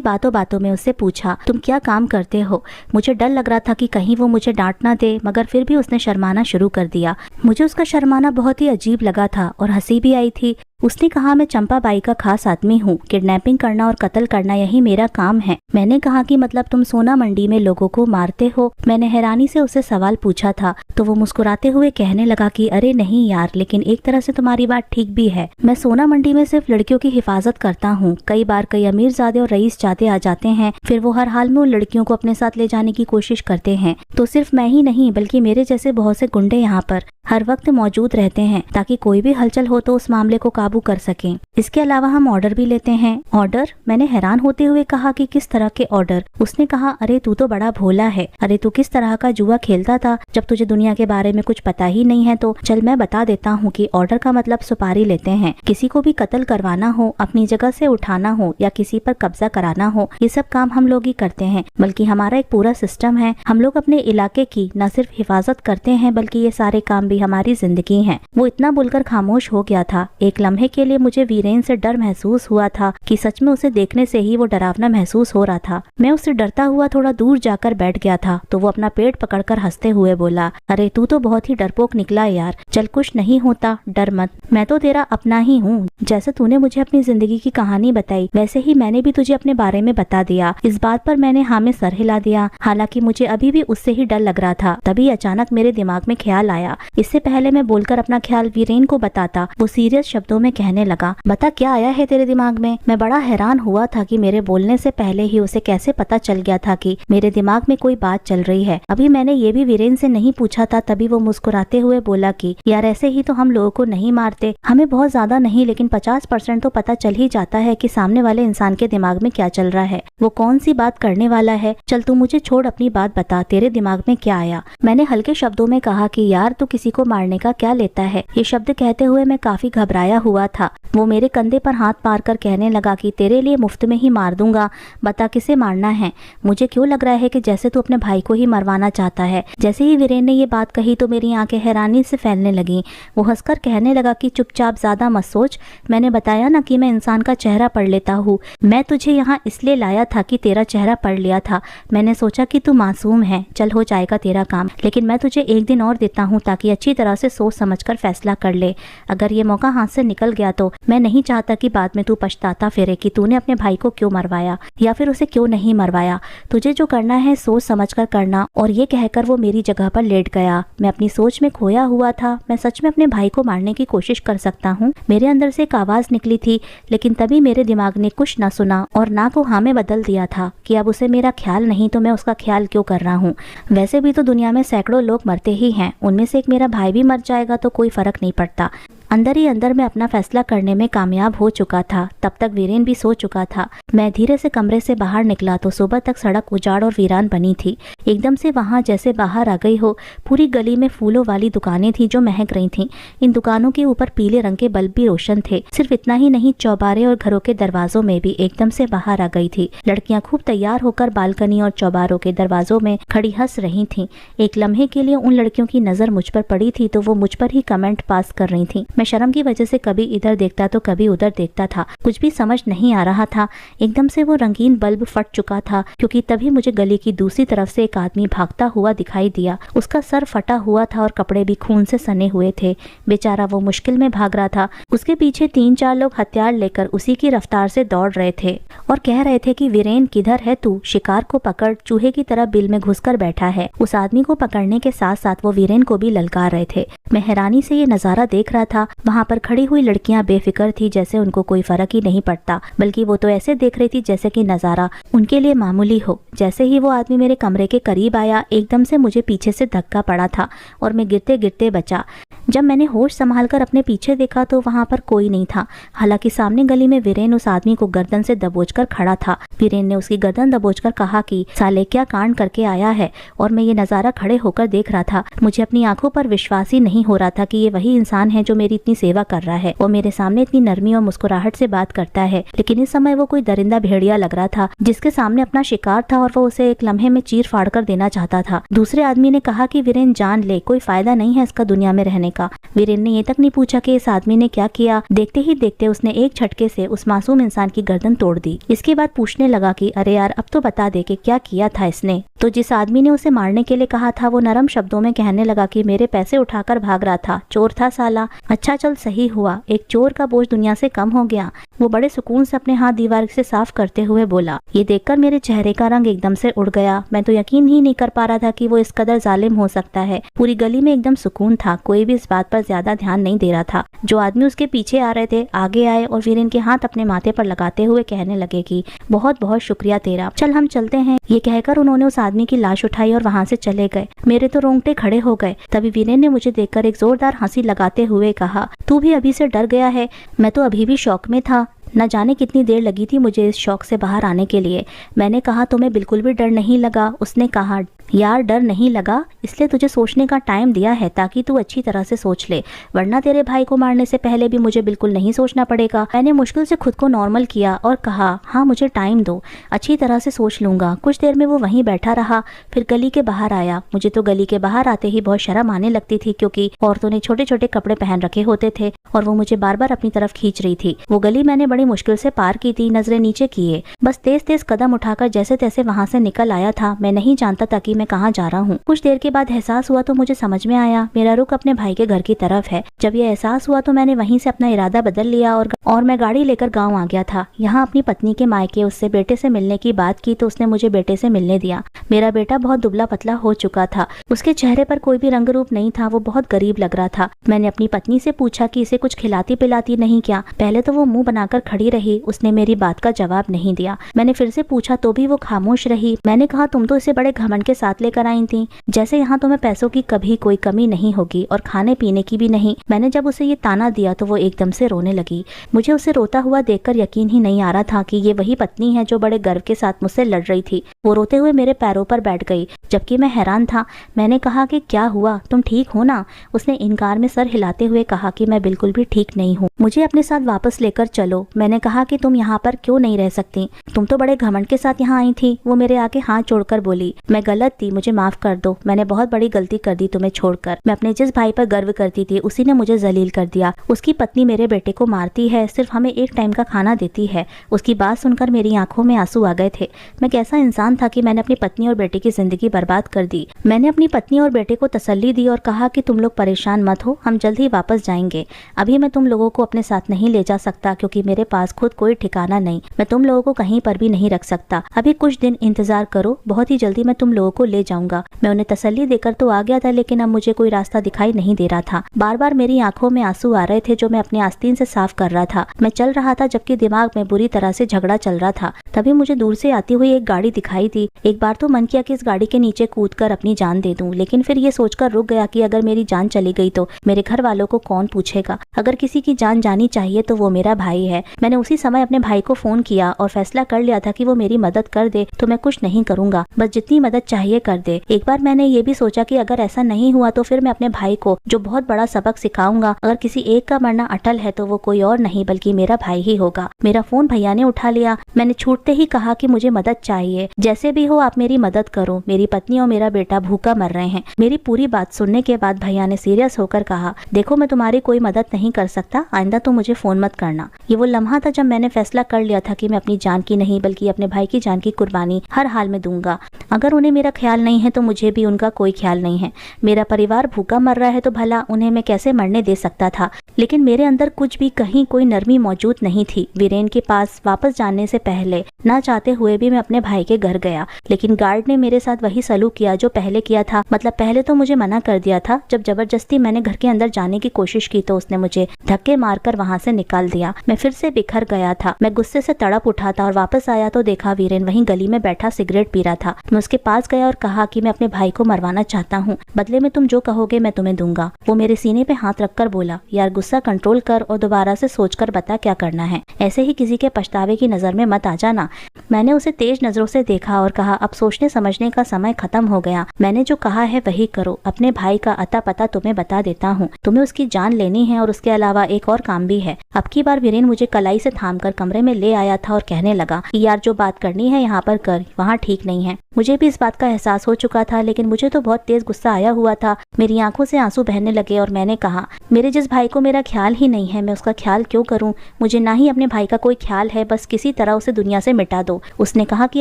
बातों बातों में उससे पूछा, तुम क्या काम करते हो? मुझे डर लग रहा था कि कहीं वो मुझे डांट ना दे, मगर फिर भी उसने शर्माना शुरू कर दिया। मुझे उसका शर्माना बहुत ही अजीब लगा था और हंसी भी आई थी। उसने कहा, मैं चंपा बाई का खास आदमी हूँ, किडनैपिंग करना और कत्ल करना यही मेरा काम है। मैंने कहा कि मतलब तुम सोना मंडी में लोगों को मारते हो? मैंने हैरानी से उससे सवाल पूछा था तो वो मुस्कुराते हुए कहने लगा कि अरे नहीं यार, लेकिन एक तरह से तुम्हारी बात ठीक भी है। मैं सोना मंडी में सिर्फ लड़कियों की हिफाजत करता हूँ। कई बार कई अमीरजादे और रईस जादे आ जाते हैं, फिर वो हर हाल में उन लड़कियों को अपने साथ ले जाने की कोशिश करते हैं। तो सिर्फ मैं ही नहीं बल्कि मेरे जैसे बहुत से गुंडे यहाँ पर हर वक्त मौजूद रहते हैं, ताकि कोई भी हलचल हो तो उस मामले को काबू कर सकें। इसके अलावा हम ऑर्डर भी लेते हैं। ऑर्डर? मैंने हैरान होते हुए कहा कि किस तरह के ऑर्डर? उसने कहा, अरे तू तो बड़ा भोला है। अरे तू किस तरह का जुआ खेलता था जब तुझे दुनिया के बारे में कुछ पता ही नहीं है? तो चल मैं बता देता हूँ कि ऑर्डर का मतलब सुपारी लेते हैं। किसी को भी कत्ल करवाना हो, अपनी जगह से उठाना हो या किसी पर कब्जा कराना हो, ये सब काम हम लोग ही करते हैं। बल्कि हमारा एक पूरा सिस्टम है। हम लोग अपने इलाके की न सिर्फ हिफाजत करते हैं बल्कि ये सारे काम हमारी जिंदगी है। वो इतना बोलकर खामोश हो गया था। एक लम्हे के लिए मुझे वीरेन से डर महसूस हुआ था कि सच में उसे देखने से ही वो डरावना महसूस हो रहा था। मैं उससे डरता हुआ थोड़ा दूर जाकर बैठ गया था तो वो अपना पेट पकड़कर हंसते हुए बोला, अरे तू तो बहुत ही डरपोक निकला यार। चल कुछ नहीं होता, डर मत, मैं तो तेरा अपना ही हूँ। जैसे तूने मुझे अपनी जिंदगी की कहानी बताई वैसे ही मैंने भी तुझे अपने बारे में बता दिया। इस बात पर मैंने हाँ में सर हिला दिया। हालांकि मुझे अभी भी उससे ही डर लग रहा था। तभी अचानक मेरे दिमाग में ख्याल आया। इससे पहले मैं बोलकर अपना ख्याल वीरेन को बताता, वो सीरियस शब्दों में कहने लगा, बता क्या आया है तेरे दिमाग में? मैं बड़ा हैरान हुआ था कि मेरे बोलने से पहले ही उसे कैसे पता चल गया था कि मेरे दिमाग में कोई बात चल रही है। अभी मैंने ये भी वीरेन से नहीं पूछा था। तभी वो मुस्कुराते हुए बोला कि यार ऐसे ही तो हम लोगों को नहीं मारते, हमें बहुत ज्यादा नहीं लेकिन 50% तो पता चल ही जाता है कि सामने वाले इंसान के दिमाग में क्या चल रहा है, वो कौन सी बात करने वाला है। चल तू मुझे छोड़, अपनी बात बता, तेरे दिमाग में क्या आया? मैंने हल्के शब्दों में कहा कि यार तू किसी को मारने का क्या लेता है? ये शब्द कहते हुए मैं काफी घबराया हुआ था। वो मेरे कंधे पर हाथ मारकर कहने लगा कि तेरे लिए मुफ्त में ही मार दूंगा, बता किसे मारना है? मुझे क्यों लग रहा है कि जैसे तू अपने भाई को ही मरवाना चाहता है। जैसे ही वीरेन ने ये बात कही तो मेरी आंखें हैरानी से फैलने लगी। वो हंसकर कहने लगा कि चुपचाप, ज्यादा मत सोच। मैंने बताया ना कि मैं इंसान का चेहरा पढ़ लेता हूँ। मैं तुझे यहाँ इसलिए लाया था कि तेरा चेहरा पढ़ लिया था। मैंने सोचा कि तू मासूम है, चल हो जाएगा तेरा काम, लेकिन मैं तुझे एक दिन और देता हूँ ताकि अच्छी तरह से सोच समझकर फैसला कर ले। अगर ये मौका हाथ से निकल गया तो मैं नहीं चाहता कि बाद में तू पछताता फिरे कि तूने अपने भाई को क्यों मरवाया या फिर उसे क्यों नहीं मरवाया। तुझे जो करना है सोच समझकर करना। और ये कहकर वो मेरी जगह पर लेट गया। मैं अपनी सोच में खोया हुआ था। मैं सच में अपने भाई को मारने की कोशिश कर सकता हूँ? मेरे अंदर से एक आवाज निकली थी, लेकिन तभी मेरे दिमाग ने कुछ ना सुना और ना को हाँ में बदल दिया था कि अब उसे मेरा ख्याल नहीं तो मैं उसका ख्याल क्यों कर रहा हूँ। वैसे भी तो दुनिया में सैकड़ों लोग मरते ही हैं, उनमें से एक मेरा भाई भी मर जाएगा तो कोई फर्क नहीं पड़ता। अंदर ही अंदर मैं अपना फैसला करने में कामयाब हो चुका था। तब तक वीरेन भी सो चुका था। मैं धीरे से कमरे से बाहर निकला तो सुबह तक सड़क उजाड़ और वीरान बनी थी। एकदम से वहां जैसे बाहर आ गई हो। पूरी गली में फूलों वाली दुकानें थी जो महक रही थीं। इन दुकानों के ऊपर पीले रंग के बल्ब भी रोशन थे। सिर्फ इतना ही नहीं, चौबारे और घरों के दरवाजों में भी एकदम से बाहर आ गई थी। लड़कियां खूब तैयार होकर बालकनी और चौबारों के दरवाजों में खड़ी हंस रही थी। एक लम्हे के लिए उन लड़कियों की नजर मुझ पर पड़ी थी तो वो मुझ पर ही कमेंट पास कर रही थी। मैं मैं शर्म की वजह से कभी इधर देखता तो कभी उधर देखता था, कुछ भी समझ नहीं आ रहा था। एकदम से वो रंगीन बल्ब फट चुका था, क्योंकि तभी मुझे गली की दूसरी तरफ से एक आदमी भागता हुआ दिखाई दिया। उसका सर फटा हुआ था और कपड़े भी खून से सने हुए थे। बेचारा वो मुश्किल में भाग रहा था। उसके पीछे 3-4 लोग हथियार लेकर उसी की रफ्तार से दौड़ रहे थे और कह रहे थे कि वीरेन किधर है तू, शिकार को पकड़, चूहे की तरह बिल में घुसकर बैठा है। उस आदमी को पकड़ने के साथ साथ वो वीरेन को भी ललकार रहे थे। मैं हैरानी से ये नजारा देख रहा था। वहाँ पर खड़ी हुई लड़कियां बेफिक्र थी, जैसे उनको कोई फर्क ही नहीं पड़ता, बल्कि वो तो ऐसे देख रही थी जैसे कि नजारा उनके लिए मामूली हो। जैसे ही वो आदमी मेरे कमरे के करीब आया, एकदम से मुझे पीछे से धक्का पड़ा था और मैं गिरते गिरते बचा। जब मैंने होश संभालकर अपने पीछे देखा तो वहाँ पर कोई नहीं था। हालांकि सामने गली में वीरेन उस आदमी को गर्दन से दबोचकर खड़ा था। वीरेन ने उसकी गर्दन दबोचकर कहा कि साले क्या कांड करके आया है। और मैं ये नज़ारा खड़े होकर देख रहा था। मुझे अपनी आंखों पर विश्वास ही नहीं हो रहा था कि ये वही इंसान है जो मेरी इतनी सेवा कर रहा है और मेरे सामने इतनी नरमी और मुस्कुराहट से बात करता है। लेकिन इस समय वो कोई दरिंदा भेड़िया लग रहा था जिसके सामने अपना शिकार था और वो उसे एक लम्हे में चीर फाड़ कर देना चाहता था। दूसरे आदमी ने कहा कि वीरेन जान ले, कोई फायदा नहीं है इसका दुनिया में रहने का। वीरेन ने ये तक नहीं पूछा कि इस आदमी ने क्या किया। देखते ही देखते उसने एक झटके से उस मासूम इंसान की गर्दन तोड़ दी। इसके बाद पूछने लगा कि अरे यार, अब तो बता दे कि क्या किया था इसने। तो जिस आदमी ने उसे मारने के लिए कहा था वो नरम शब्दों में कहने लगा कि मेरे पैसे उठाकर भाग रहा था, चोर था साला। अच्छा चल, सही हुआ, एक चोर का बोझ दुनिया से कम हो गया। वो बड़े सुकून से अपने हाथ दीवार से साफ करते हुए बोला। ये देखकर मेरे चेहरे का रंग एकदम से उड़ गया। मैं तो यकीन ही नहीं कर पा रहा था कि वो इस कदर जालिम हो सकता है। पूरी गली में एकदम सुकून था, कोई भी इस बात पर ज्यादा ध्यान नहीं दे रहा था। जो आदमी उसके पीछे आ रहे थे आगे आए और वीरेन के हाथ अपने माथे पर लगाते हुए कहने लगे कि बहुत बहुत शुक्रिया तेरा, चल हम चलते हैं। ये कहकर उन्होंने उस आदमी की लाश उठाई और वहाँ से चले गए। मेरे तो रोंगटे खड़े हो गए। तभी वीरेन ने मुझे देखकर एक जोरदार हंसी लगाते हुए कहा, तू भी अभी से डर गया है? मैं तो अभी भी शौक में था। न जाने कितनी देर लगी थी मुझे इस शौक से बाहर आने के लिए। मैंने कहा, तुम्हें बिल्कुल भी डर नहीं लगा? उसने कहा, यार डर नहीं लगा, इसलिए तुझे सोचने का टाइम दिया है ताकि तू अच्छी तरह से सोच ले, वरना तेरे भाई को मारने से पहले भी मुझे बिल्कुल नहीं सोचना पड़ेगा। मैंने मुश्किल से खुद को नॉर्मल किया और कहा, हाँ मुझे टाइम दो, अच्छी तरह से सोच लूंगा। कुछ देर में वो वहीं बैठा रहा, फिर गली के बाहर आया। मुझे तो गली के बाहर आते ही बहुत शर्म आने लगती थी, क्योंकि औरतों ने छोटे छोटे कपड़े पहन रखे होते थे और वो मुझे बार बार अपनी तरफ खींच रही थी। वो गली मैंने बड़ी मुश्किल से पार की थी, नजरें नीचे किए, बस तेज तेज कदम उठाकर जैसे तैसे वहां से निकल आया था। मैं नहीं जानता था कि मैं कहाँ जा रहा हूँ। कुछ देर के बाद एहसास हुआ तो मुझे समझ में आया मेरा रुख अपने भाई के घर की तरफ है। जब ये एहसास हुआ तो मैंने वहीं से अपना इरादा बदल लिया और मैं गाड़ी लेकर गाँव आ गया था। यहाँ अपनी पत्नी के मायके उससे बेटे से मिलने की बात की तो उसने मुझे बेटे से मिलने दिया। मेरा बेटा बहुत दुबला पतला हो चुका था, उसके चेहरे पर कोई भी रंग रूप नहीं था, वो बहुत गरीब लग रहा था। मैंने अपनी पत्नी से पूछा कि इसे कुछ खिलाती पिलाती नहीं क्या? पहले तो वो मुंह बनाकर खड़ी रही, उसने मेरी बात का जवाब नहीं दिया। मैंने फिर से पूछा तो भी वो खामोश रही। मैंने कहा, तुम तो इसे बड़े घमंड के साथ लेकर आई थी, जैसे यहाँ तुम्हें पैसों की कभी कोई कमी नहीं होगी और खाने पीने की भी नहीं। मैंने जब उसे ये ताना दिया तो वो एकदम से रोने लगी। मुझे उसे रोता हुआ देखकर यकीन ही नहीं आ रहा था कि ये वही पत्नी है जो बड़े गर्व के साथ मुझसे लड़ रही थी। वो रोते हुए मेरे पैरों पर बैठ गई, जबकि मैं हैरान था। मैंने कहा कि क्या हुआ, तुम ठीक हो ना? उसने इनकार में सर हिलाते हुए कहा कि मैं बिल्कुल भी ठीक नहीं हूँ, मुझे अपने साथ वापस लेकर चलो। मैंने कहा कि तुम यहाँ पर क्यों नहीं रह सकती, तुम तो बड़े घमंड के साथ यहाँ आई थी। वो मेरे आगे हाथ जोड़कर बोली, मैं गलत थी, मुझे माफ कर दो, मैंने बहुत बड़ी गलती कर दी तुम्हें छोड़कर। मैं अपने जिस भाई पर गर्व करती थी उसी ने मुझे जलील कर दिया। उसकी पत्नी मेरे बेटे को मारती है, सिर्फ हमें एक टाइम का खाना देती है। उसकी बात सुनकर मेरी आंखों में आंसू आ गए थे। मैं कैसा इंसान था कि मैंने अपनी पत्नी और बेटे की जिंदगी बर्बाद कर दी। मैंने अपनी पत्नी और बेटे को तसल्ली दी और कहा कि तुम लोग परेशान मत हो, हम जल्द ही वापस जाएंगे। अभी मैं तुम लोगों को अपने साथ नहीं ले जा सकता क्योंकि मेरे पास खुद कोई ठिकाना नहीं, मैं तुम लोगों को कहीं पर भी नहीं रख सकता। अभी कुछ दिन इंतजार करो, बहुत ही जल्दी मैं तुम लोगों को ले जाऊंगा। मैं उन्हें तसल्ली देकर तो आ गया था, लेकिन अब मुझे कोई रास्ता दिखाई नहीं दे रहा था। बार बार मेरी आंखों में आंसू आ रहे थे जो मैं अपने आस्तीन से साफ कर रहा था। मैं चल रहा था जबकि दिमाग में बुरी तरह से झगड़ा चल रहा था। तभी मुझे दूर से आती हुई एक गाड़ी दिखाई दी। एक बार तो मन किया कि इस गाड़ी के नीचे कूदकर अपनी जान दे दूं, लेकिन फिर ये सोचकर रुक गया कि अगर मेरी जान चली गई तो मेरे घर वालों को कौन पूछेगा। अगर किसी की जान जानी चाहिए तो वो मेरा भाई है। मैंने उसी समय अपने भाई को फोन किया और फैसला कर लिया था कि वो मेरी मदद कर दे तो मैं कुछ नहीं करूंगा, बस जितनी मदद चाहिए कर दे। एक बार मैंने ये भी सोचा कि अगर ऐसा नहीं हुआ तो फिर मैं अपने भाई को जो बहुत बड़ा सबक सिखाऊंगा। अगर किसी एक का मरना अटल है तो वो कोई और नहीं बल्कि मेरा भाई ही होगा। मेरा फोन भैया ने उठा लिया। मैंने छूटते ही कहा कि मुझे मदद चाहिए, जैसे भी हो आप मेरी मदद करो, मेरी पत्नी और मेरा बेटा भूखा मर रहे हैं। मेरी पूरी बात सुनने के बाद भैया ने सीरियस होकर कहा, देखो मैं तुम्हारी कोई मदद नहीं कर सकता, आइंदा तो मुझे फोन मत करना। ये वो लम्हा था जब मैंने फैसला कर लिया था कि मैं अपनी जान की नहीं बल्कि अपने भाई की जान की कुर्बानी हर हाल में दूंगा। अगर उन्हें मेरा ख्याल नहीं है तो मुझे भी उनका कोई ख्याल नहीं है। मेरा परिवार भूखा मर रहा है तो भला उन्हें मैं कैसे मरने दे सकता था। लेकिन मेरे अंदर कुछ भी कहीं कोई नरमी मौजूद नहीं थी। वीरेन के पास वापस जाने से पहले ना चाहते हुए भी मैं अपने भाई के घर गया, लेकिन गार्ड ने मेरे साथ वही सलूक किया जो पहले किया था। मतलब पहले तो मुझे मना कर दिया था। जब जबरदस्ती मैंने घर के अंदर जाने की कोशिश की तो उसने मुझे धक्के मारकर वहां से निकाल दिया। मैं फिर से बिखर गया था। मैं गुस्से से तड़प उठा था और वापस आया तो देखा वीरेन वहीं गली में बैठा सिगरेट पी रहा था। मैं उसके पास गया और कहा कि मैं अपने भाई को मरवाना चाहता हूँ, बदले में तुम जो कहोगे मैं तुम्हें दूंगा। वो मेरे सीने पे हाथ रखकर बोला, यार गुस्सा कंट्रोल कर और दोबारा से सोचकर बता क्या करना है, ऐसे ही किसी के पछतावे की नजर में मत आ जाना। मैंने उसे तेज नजरों से देखा और कहा, अब सोचने समझने का समय खत्म हो गया। मैंने जो कहा है वही करो। अपने भाई का अता पता तुम्हें बता देता हूँ। तुम्हें उसकी जान लेनी है और उसके अलावा एक और काम भी है। अब की बार वीरेन मुझे कलाई से थामकर कमरे में ले आया था और कहने लगा कि यार जो बात करनी है यहाँ पर कर, वहाँ ठीक नहीं है। मुझे भी इस बात का एहसास हो चुका था, लेकिन मुझे तो बहुत तेज गुस्सा आया हुआ था। मेरी आंखों से आंसू बहने लगे और मैंने कहा, मेरे जिस भाई को मेरा ख्याल ही नहीं है मैं उसका ख्याल क्यों करूं। मुझे ना ही अपने भाई का कोई ख्याल है, बस किसी तरह उसे दुनिया से मिटा दो। उसने कहा कि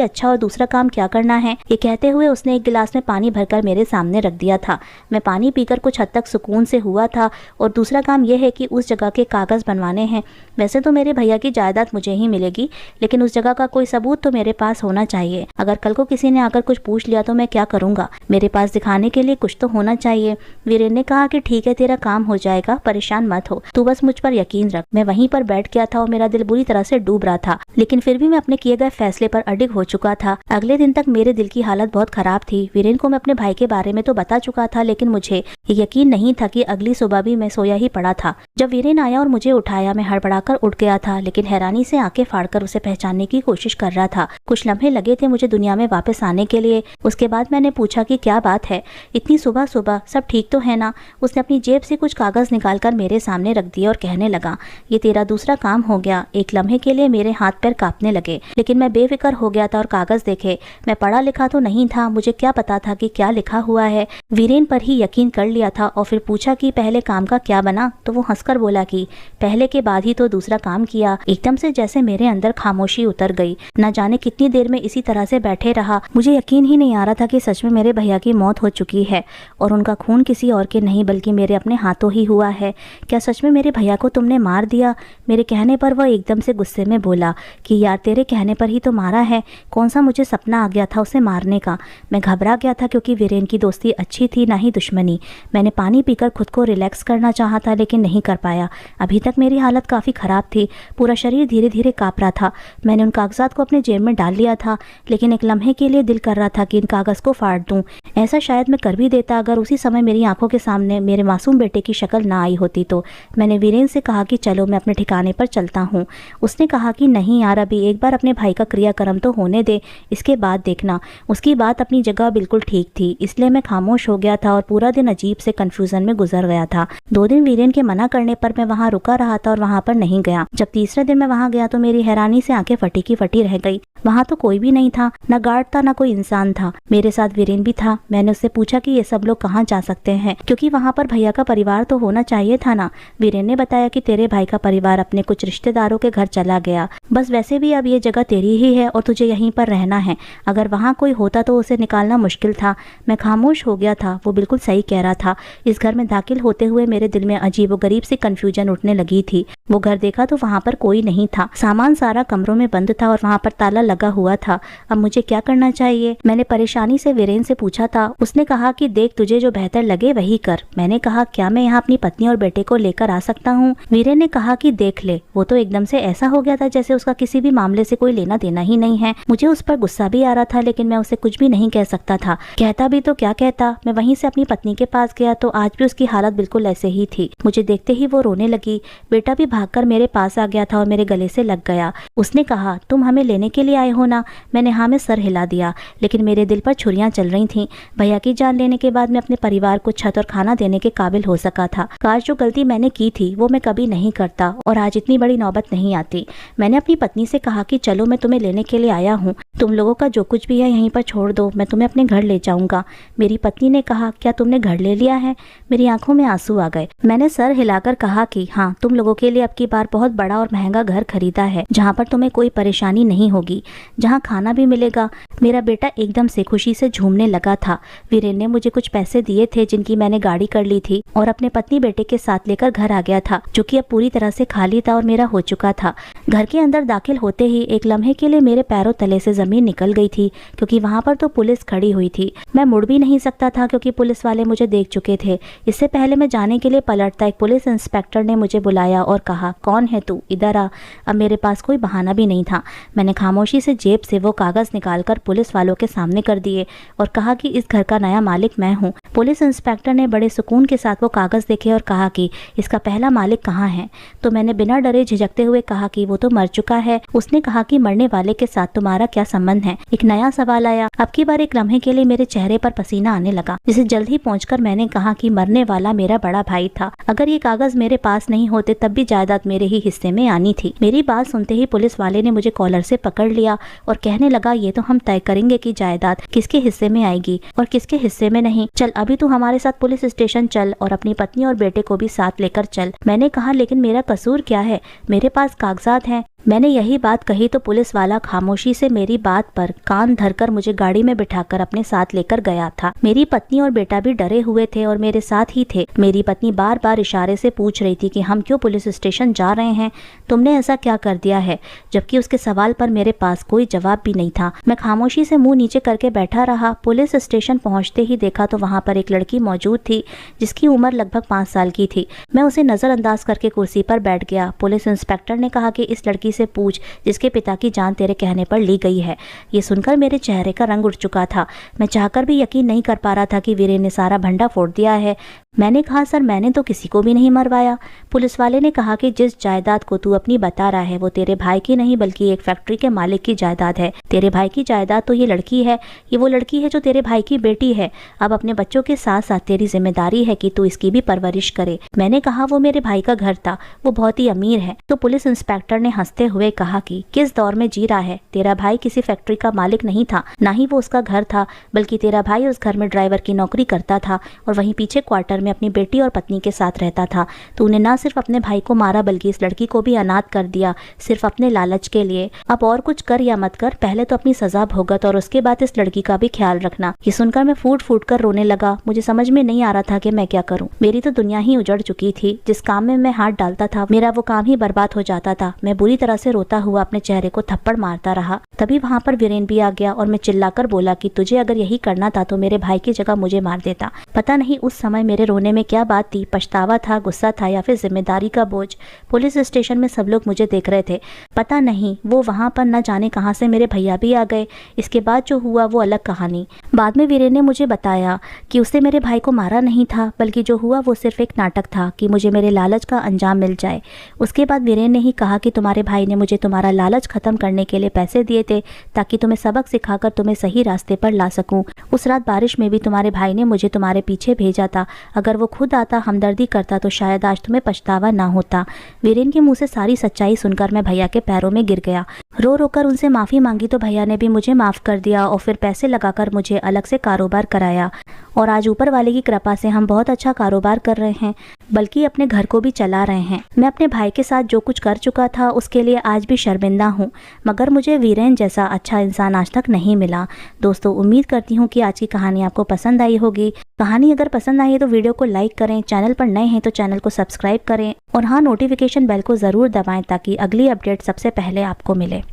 अच्छा और दूसरा काम क्या करना है। ये कहते हुए उसने एक गिलास में पानी भरकर मेरे सामने रख दिया था। मैं पानी पीकर कुछ हद तक सुकून से हुआ था। और दूसरा काम यह है कि उस जगह के कागज बनवाने हैं। वैसे तो मेरे भैया की जायदाद मुझे ही मिलेगी, लेकिन उस जगह का कोई सबूत तो मेरे पास होना चाहिए। अगर कल को किसी ने आकर कुछ पूछ लिया तो मैं क्या करूंगा। मेरे पास दिखाने के लिए कुछ तो होना चाहिए। वीरेन ने कहा कि ठीक है, तेरा काम हो जाएगा, परेशान मत हो, तू बस मुझ पर यकीन रख। मैं वहीं पर बैठ गया था और मेरा दिल बुरी तरह से डूब रहा था, लेकिन फिर भी मैं अपने किए गए फैसले पर अडिग हो चुका था। अगले दिन तक मेरे दिल की हालत बहुत खराब थी। वीरेन को मैं अपने भाई के बारे में तो बता चुका था, लेकिन मुझे यकीन नहीं था कि अगली सुबह भी मैं सोया ही पड़ा था। जब वीरेन आया और मुझे उठाया, मैं हड़बड़ाकर उठ गया था, लेकिन हैरानी से आंखें फाड़कर उसे पहचानने की कोशिश कर रहा था। कुछ लम्हे लगे थे मुझे दुनिया में वापस आने के लिए। उसके बाद मैंने पूछा कि क्या बात है, इतनी सुबह सुबह, सब ठीक तो है ना। उसने अपनी जेब से कुछ कागज निकालकर मेरे सामने रख दिए और कहने लगा, ये तेरा दूसरा काम हो गया। एक लम्हे के लिए मेरे हाथ पैर कांपने लगे, लेकिन मैं बेफिक्र हो गया था और कागज देखे। मैं पढ़ा लिखा तो नहीं था, मुझे क्या पता था कि क्या लिखा हुआ है। वीरेन पर ही यकीन कर लिया था और फिर पूछा कि पहले काम का क्या बना, तो वो हंसकर बोला कि पहले के बाद ही तो दूसरा काम किया। एकदम से जैसे मेरे अंदर खामोशी उतर गई। न जाने कितनी देर में इसी तरह से बैठे रहा। मुझे यकीन ही नहीं आ रहा था कि सच में मेरे भैया की मौत हो चुकी है और उनका खून किसी और के नहीं बल्कि मेरे अपने हाथों ही हुआ है। क्या सच में मेरे भैया को तुमने मार दिया? मेरे कहने पर वह एकदम से गुस्से में बोला कि यार तेरे कहने पर ही तो मारा है, कौन सा मुझे सपना आ गया था उसे मारने का। मैं घबरा गया था क्योंकि वीरेन की दोस्ती अच्छी थी, ना ही दुश्मनी। मैंने पानी पीकर खुद को रिलैक्स करना चाहा था, लेकिन नहीं कर पाया। अभी तक मेरी हालत काफ़ी ख़राब थी, पूरा शरीर धीरे धीरे काँप रहा था। मैंने उन कागजात को अपने जेब में डाल लिया था, लेकिन एक लम्हे के लिए दिल कर रहा था कि इन कागज़ को फाड़ दूं। ऐसा शायद मैं कर भी देता अगर उसी समय मेरी आंखों के सामने मेरे मासूम बेटे की शक्ल ना आई होती तो। मैंने वीरेन से कहा कि चलो मैं अपने ठिकाने पर चलता हूँ। उसने कहा कि नहीं यार, अभी एक बार अपने भाई का क्रियाक्रम तो होने दे, इसके बाद देखना। उसकी बात अपनी जगह बिल्कुल ठीक थी, इसलिए मैं खामोश हो गया था और पूरा दिन अजीब से कंफ्यूजन में गुजर गया था। 2 दिन वीरेन के मना करने पर मैं वहाँ रुका रहा था और वहाँ पर नहीं गया। जब तीसरे दिन मैं वहाँ गया तो मेरी हैरानी से आंखें फटी की फटी रह गई। वहाँ तो कोई भी नहीं था, न गार्ड था, न कोई इंसान था। मेरे साथ वीरेन भी था। मैंने उससे पूछा कि ये सब लोग कहाँ जा सकते हैं, क्योंकि वहाँ पर भैया का परिवार तो होना चाहिए था ना। वीरेन ने बताया कि तेरे भाई का परिवार अपने कुछ रिश्तेदारों के घर चला गया। बस वैसे भी अब ये जगह तेरी ही है और तुझे यहीं पर रहना है। अगर वहाँ कोई होता तो उसे निकालना मुश्किल था। मैं खामोश हो गया था। वो बिल्कुल सही कह रहा था। इस घर में दाखिल होते हुए मेरे दिल में अजीबोगरीब सी कंफ्यूजन उठने लगी थी। वो घर देखा तो वहाँ पर कोई नहीं था। सामान सारा कमरों में बंद था और वहाँ पर ताला लगा हुआ था। अब मुझे क्या करना चाहिए? मैंने परेशानी से वीरेन से पूछा था। उसने कहा कि देख तुझे जो बेहतर लगे वही कर। मैंने कहा क्या मैं यहाँ अपनी पत्नी और बेटे को लेकर आ सकता हूँ? वीरेन ने कहा कि देख ले। वो तो एकदम से ऐसा हो गया था जैसे उसका किसी भी मामले से कोई लेना देना ही नहीं है। मुझे उस पर गुस्सा भी आ रहा था, लेकिन मैं उसे कुछ भी नहीं कह सकता था। कहता भी तो क्या कहता। मैं वहीं से अपनी पत्नी के पास गया तो आज भी उसकी हालत बिल्कुल ऐसे ही थी। मुझे देखते ही वो रोने लगी। बेटा भी भागकर मेरे पास आ गया था और मेरे गले से लग गया। उसने कहा तुम हमें लेने के लिए आए हो ना? मैंने हाँ में सर हिला दिया, लेकिन मेरे दिल पर छुरियां चल रही थीं। भैया की जान लेने के बाद मैं अपने परिवार को छत और खाना देने के काबिल हो सका था। काश जो गलती मैंने की थी वो मैं कभी नहीं करता और आज इतनी बड़ी नौबत नहीं आती। मैंने अपनी पत्नी से कहा कि चलो मैं तुम्हें लेने के लिए आया हूँ, तुम लोगों का जो कुछ भी है यहीं पर छोड़ दो, मैं तुम्हें अपने घर ले जाऊंगा। मेरी पत्नी ने कहा क्या तुमने घर ले लिया है? मेरी आंखों में आंसू आ गए। मैंने सर हिलाकर कहा कि हाँ, तुम लोगों के लिए अब की बार बहुत बड़ा और महंगा घर खरीदा है, जहाँ पर तुम्हें कोई परेशानी नहीं होगी, जहाँ खाना भी मिलेगा। मेरा बेटा एकदम से खुशी से झूमने लगा था। वीरेन ने मुझे कुछ पैसे दिए थे जिनकी मैंने गाड़ी कर ली थी और अपने पत्नी बेटे के साथ लेकर घर आ गया था, जो कि अब पूरी तरह से खाली था और मेरा हो चुका था। घर के अंदर दाखिल होते ही एक लम्हे के लिए मेरे पैरों तले से जमीन निकल गई थी, क्योंकि वहां पर तो पुलिस खड़ी हुई थी। मैं मुड़ भी नहीं सकता था क्योंकि पुलिस वाले मुझे देख चुके थे। इससे पहले मैं जाने के लिए पलटता एक पुलिस इंस्पेक्टर ने मुझे बुलाया और कहा कौन है तू, इधर आ। अब मेरे पास कोई बहाना भी नहीं था। मैंने खामोशी से जेब से वो कागज निकालकर पुलिस वालों के सामने कर दिए और कहा कि इस घर का नया मालिक मैं हूँ। पुलिस इंस्पेक्टर ने बड़े सुकून के साथ वो कागज देखे और कहा कि इसका पहला मालिक कहाँ है? तो मैंने बिना डरे झिझकते हुए कहा कि वो तो मर चुका है। उसने कहा कि मरने वाले के साथ तुम्हारा क्या संबंध है? एक नया सवाल आया। अब की बार एक लम्हे के लिए मेरे चेहरे पर पसीना आने लगा, जिसे जल्द ही पहुंचकर मैंने कहा कि मरने वाला मेरा बड़ा भाई था। अगर ये कागज मेरे पास नहीं होते तब भी जायदाद मेरे ही हिस्से में आनी थी। मेरी बात सुनते ही पुलिस वाले ने मुझे कॉलर से पकड़ लिया और कहने लगा ये तो हम तय करेंगे कि जायदाद किसके हिस्से में आएगी और किसके हिस्से में नहीं। चल अभी तू हमारे साथ पुलिस स्टेशन चल और अपनी पत्नी और बेटे को भी साथ लेकर चल। मैंने कहा लेकिन मेरा कसूर क्या है? मेरे पास कागजात हैं। मैंने यही बात कही तो पुलिस वाला खामोशी से मेरी बात पर कान धरकर मुझे गाड़ी में बिठाकर अपने साथ लेकर गया था। मेरी पत्नी और बेटा भी डरे हुए थे और मेरे साथ ही थे। मेरी पत्नी बार बार इशारे से पूछ रही थी कि हम क्यों पुलिस स्टेशन जा रहे हैं, तुमने ऐसा क्या कर दिया है? जबकि उसके सवाल पर मेरे पास कोई जवाब भी नहीं था। मैं खामोशी से मुंह नीचे करके बैठा रहा। पुलिस स्टेशन पहुंचते ही देखा तो वहां पर एक लड़की मौजूद थी जिसकी उम्र लगभग 5 साल की थी। मैं उसे नजरअंदाज करके कुर्सी पर बैठ गया। पुलिस इंस्पेक्टर ने कहा कि इस लड़की से पूछ जिसके पिता की जान तेरे कहने पर ली गई है। ये सुनकर मेरे चेहरे का रंग उठ चुका था। मैं चाहकर भी यकीन नहीं कर पा रहा था कि वीरेन ने सारा भंडा फोड़ दिया है। मैंने कहा सर मैंने तो किसी को भी नहीं मरवाया। पुलिस वाले ने कहा कि जिस जायदाद को तू अपनी बता रहा है वो तेरे भाई की नहीं बल्कि एक फैक्ट्री के मालिक की जायदाद है। तेरे भाई की जायदाद तो ये लड़की है, ये वो लड़की है जो तेरे भाई की बेटी है। अब अपने बच्चों के साथ साथ तेरी जिम्मेदारी है कि तू इसकी भी परवरिश करे। मैंने कहा वो मेरे भाई का घर था, वो बहुत ही अमीर है। तो पुलिस इंस्पेक्टर ने हंसते हुए कहा कि किस दौर में जी रहा है? तेरा भाई किसी फैक्ट्री का मालिक नहीं था, ना ही वो उसका घर था, बल्कि तेरा भाई उस घर में ड्राइवर की नौकरी करता था और वहीं पीछे क्वार्टर में अपनी बेटी और पत्नी के साथ रहता था। तूने ना सिर्फ अपने भाई को मारा बल्कि इस लड़की को भी अनाथ कर दिया, सिर्फ अपने लालच के लिए। अब और कुछ कर या मत कर, पहले तो अपनी सजा भुगत और उसके बाद इस लड़की का भी ख्याल रखना। ये सुनकर मैं फूट फूट कर रोने लगा। मुझे समझ में नहीं आ रहा था कि मैं क्या करूं। मेरी तो दुनिया ही उजड़ चुकी थी। जिस काम में मैं हाथ डालता था मेरा वो काम ही बर्बाद हो जाता था। मैं बुरी तरह से रोता हुआ अपने चेहरे को थप्पड़ मारता रहा। तभी वहां पर वीरेन भी आ गया और मैं चिल्लाकर बोला कि तुझे अगर यही करना था तो मेरे भाई की जगह मुझे मार देता। पता नहीं उस समय मेरे रोने में क्या बात थी, पछतावा था, गुस्सा था या फिर जिम्मेदारी का बोझ। पुलिस स्टेशन में सब लोग मुझे देख रहे थे। पता नहीं वो वहां पर न जाने कहां से मेरे भैया भी आ गए। इसके बाद जो हुआ वो अलग कहानी। बाद में वीरेन ने मुझे बताया कि उसने मेरे भाई को मारा नहीं था, बल्कि जो हुआ वो सिर्फ एक नाटक था कि मुझे मेरे लालच का अंजाम मिल जाए। उसके बाद वीरेन ने ही कहा कि तुम्हारे भाई ने मुझे तुम्हारा लालच खत्म करने के लिए पैसे दिए थे ताकि तुम्हें सबक सिखाकर तुम्हें सही रास्ते पर ला सकूं। उस रात बारिश में भी तुम्हारे भाई ने मुझे तुम्हारे पीछे भेजा था। अगर वो खुद आता, हमदर्दी करता तो शायद आज तुम्हें पछतावा ना होता। वीरेन के मुंह से सारी सच्चाई सुनकर मैं भैया के पैरों में गिर गया। रो रो कर उनसे माफी मांगी तो भैया ने भी मुझे माफ कर दिया और फिर पैसे लगाकर मुझे अलग से कारोबार कराया। और आज ऊपर वाले की कृपा से हम बहुत अच्छा कारोबार कर रहे हैं, बल्कि अपने घर को भी चला रहे हैं। मैं अपने भाई के साथ जो कुछ कर चुका था उसके लिए आज भी शर्मिंदा हूँ, मगर मुझे वीरेन जैसा अच्छा इंसान आज तक नहीं मिला। दोस्तों, उम्मीद करती हूँ कि आज की कहानी आपको पसंद आई होगी। कहानी अगर पसंद आई है तो वीडियो को लाइक करें, चैनल पर नए हैं तो चैनल को सब्सक्राइब करें और हाँ, नोटिफिकेशन बेल को ज़रूर दबाएं ताकि अगली अपडेट सबसे पहले आपको मिले।